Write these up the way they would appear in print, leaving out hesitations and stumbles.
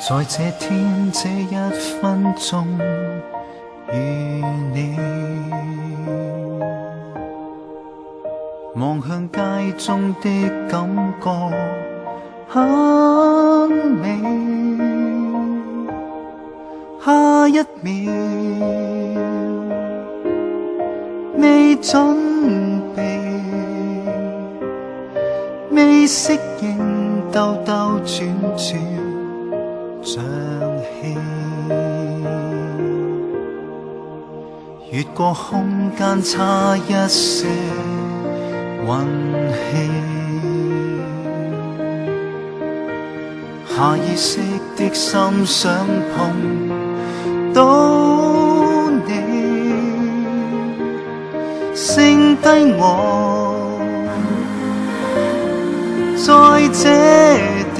在這天這一分鐘與你，望向街中的感覺很美，下一秒未準備，未適應，兜兜轉轉像戲，越過空間差一些運氣，下意識的心想碰到你，剩低我在這地，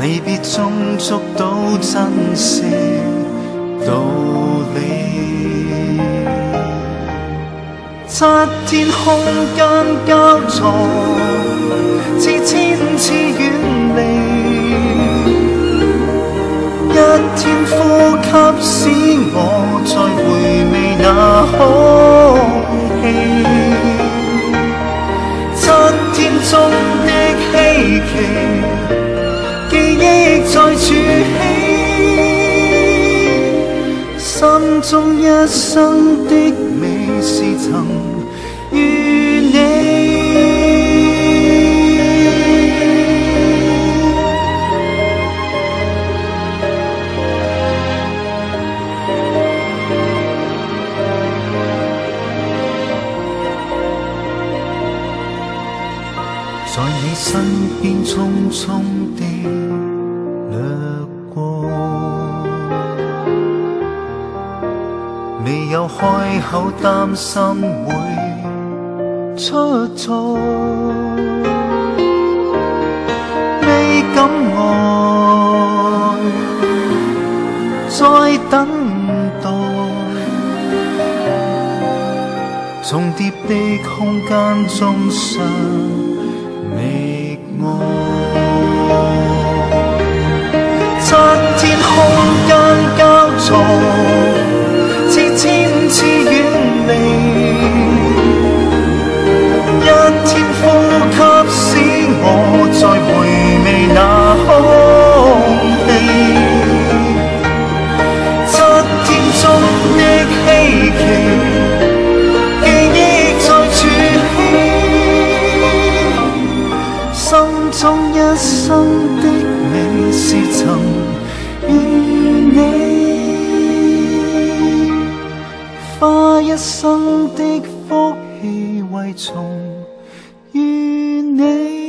離別中捉到珍惜道理，七天空間交錯，似千次遠離，一天呼吸使我再回味那空氣，七天中的希冀，記憶在築起，心中一生的美是曾與你。在你身邊匆匆地掠過，未有開口擔心會出錯，未敢愛，再等待，重疊的空間中相覓愛，七天空間交錯，似千次遠離，一天呼吸使我再回味那空氣，七天中的希冀，記憶在築起，心中一生的美是曾與你，花一生的福氣為從與你。